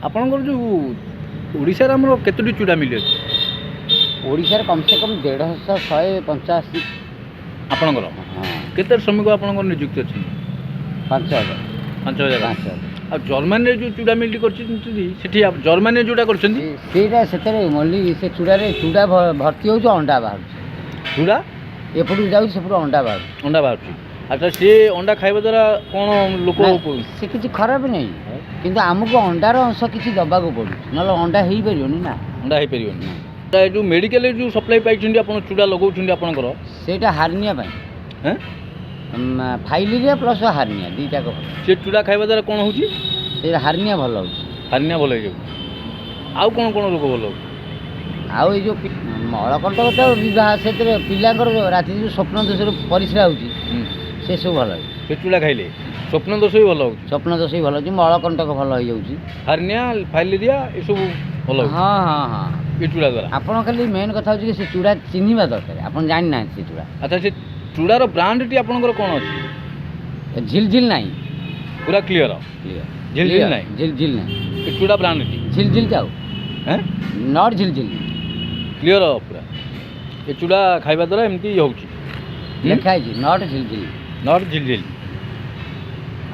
ଆପଣଙ୍କର ଯେଉଁ ଓଡ଼ିଶାରେ ଆମର କେତୋଟି ଚୁଡ଼ା ମିଲ୍ ଅଛି? ଓଡ଼ିଶାରେ କମ୍ ସେ କମ୍ 150 185। ଆପଣଙ୍କର ହଁ, କେତେ ଶ୍ରମିକ ଆପଣଙ୍କର ନିଯୁକ୍ତି ଅଛନ୍ତି? 5000 5000। 5000। ଆଉ ଜର୍ମାନୀରେ ଯେଉଁ ଚୁଡ଼ା ମିଲ୍ଟି କରିଛନ୍ତି ସେଠି ଜର୍ମାନୀରେ ଯେଉଁଟା କରିଛନ୍ତି ସେଇଟା ସେଥିରେ ମଲ୍ଲି ସେ ଚୁଡ଼ାରେ ଚୁଡ଼ା ଭର୍ତ୍ତି ହେଉଛି, ଅଣ୍ଡା ବାହାରୁଛି। ଚୁଡ଼ା ଏପଟକୁ ଯାଉଛି, ସେପଟୁ ଅଣ୍ଡା ବାହାରୁଛି। ଅଣ୍ଡା ବାହାରୁଛି। ଆଚ୍ଛା, ସେ ଅଣ୍ଡା ଖାଇବା ଦ୍ୱାରା କ'ଣ ଲୋକ ସେ କିଛି ଖରାପ ନାହିଁ, କିନ୍ତୁ ଆମକୁ ଅଣ୍ଡାର ଅଂଶ କିଛି ଦେବାକୁ ପଡ଼ୁଛି, ନହେଲେ ଅଣ୍ଡା ହେଇପାରିବନି ନା। ଅଣ୍ଡା ହେଇପାରିବନି। ଏ ଯେଉଁ ମେଡ଼ିକାଲରେ ଯେଉଁ ସପ୍ଲାଇ ପାଇଛନ୍ତି ଆପଣ ଚୁଡ଼ା ଲଗାଉଛନ୍ତି ଆପଣଙ୍କର, ସେଇଟା ହାର୍ନିଆ ପାଇଁ। ହେଁ ଫାଇଲେରିଆ ପ୍ଲସ୍ ହାର୍ନିଆ ଦୁଇଟାକ ଭଲ। ସେ ଚୁଡ଼ା ଖାଇବା ଦ୍ୱାରା କ'ଣ ହେଉଛି? ସେଇଟା ହାର୍ନିଆ ଭଲ ହେଉଛି। ହାର୍ନିଆ ଭଲ ହେଇଯାଉଛି। ଆଉ କ'ଣ କ'ଣ ରୋଗ ଭଲ ହେଉଛି? ଆଉ ଏଇ ଯେଉଁ ମଳକଣ୍ଟକ ତ ବିବାହ, ସେଥିରେ ପିଲାଙ୍କର ରାତି ଯେଉଁ ସ୍ୱପ୍ନ ଦୋଷରୁ ପରିସ୍ରା ହେଉଛି, ସେସବୁ ଭଲ ହେଉଛି। ସେ ଚୁଡ଼ା ଖାଇଲେ ସ୍ୱପ୍ନ ଦୋଷ ବି ଭଲ ହେଉଛି। ସ୍ୱପ୍ନ ଦୋଷ ବି ଭଲ ହେଉଛି, ମଳକଣ୍ଟକ ଭଲ ହେଇଯାଉଛି, ହାର୍ନିଆ ଫାଇଲେରିଆ ଏସବୁ ଭଲ ହେଉଛି ହଁ ହଁ ହଁ। ଏ ଚୁଡ଼ା ଦ୍ୱାରା। ଆପଣ ଖାଲି ମେନ୍ କଥା ହେଉଛି କି ସେ ଚୁଡ଼ା ଚିହ୍ନିବା ଦରକାର, ଆପଣ ଜାଣିନାହାନ୍ତି ସେ ଚୁଡ଼ା। ଆଚ୍ଛା, ସେ ଚୁଡ଼ାର ବ୍ରାଣ୍ଡଟି ଆପଣଙ୍କର କ'ଣ ଅଛି? ଝିଲଝିଲ ନାହିଁ, ପୁରା କ୍ଲିଅର। ଝିଲଝିଲ ନାହିଁ, ଝିଲଝିଲ ନାହିଁ, ଏ ଚୁଡ଼ା ବ୍ରାଣ୍ଡଟି ଝିଲଝିଲ ଯାଉ ହେଁ ନଟ୍ ଝିଲଝିଲ, କ୍ଲିଅର ପୁରା। ଏ ଚୁଡ଼ା ଖାଇବା ଦ୍ୱାରା ଏମିତି ହେଉଛି, ଲେଖା ହେଇଛି ନଟ୍ ଝିଲଝିଲ। ନଟ୍ ଝିଲଝିଲ।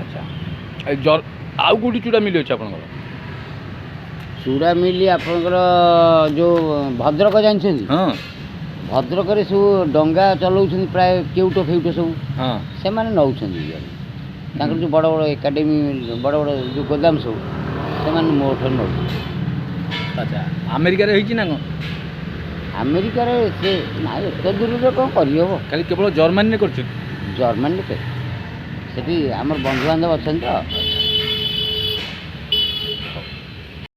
ଆଚ୍ଛା, ଆଉ କେଉଁଠି ଚୁଡ଼ା ମିଲ୍ ଅଛି ଆପଣଙ୍କର? ଚୁଡ଼ା ମିଲ୍ ଆପଣଙ୍କର ଯେଉଁ ଭଦ୍ରକ ଜାଣିଛନ୍ତି? ହଁ ଭଦ୍ରକରେ ସବୁ ଡଙ୍ଗା ଚଲାଉଛନ୍ତି, ପ୍ରାୟ କେଉଟ ଫେଉଟ ସବୁ, ହଁ। ସେମାନେ ନେଉଛନ୍ତି ତାଙ୍କର ଯେଉଁ ବଡ଼ ବଡ଼ ଏକାଡେମୀ, ବଡ଼ ବଡ଼ ଯେଉଁ ଗୋଦାମ ସବୁ, ସେମାନେ ମୋ ଠାରୁ ନେଉଛନ୍ତି। ଆଚ୍ଛା, ଆମେରିକାରେ ହେଇଛି ନା କ'ଣ? ଆମେରିକାରେ ସେ ନାଇଁ, ଏତେ ଦୂରରେ କ'ଣ କରିହେବ? ଖାଲି କେବଳ ଜର୍ମାନୀରେ କରିଛନ୍ତି? ଜର୍ମାନୀରେ ସେଠି ଆମର ବନ୍ଧୁବାନ୍ଧବ ଅଛନ୍ତି ତ।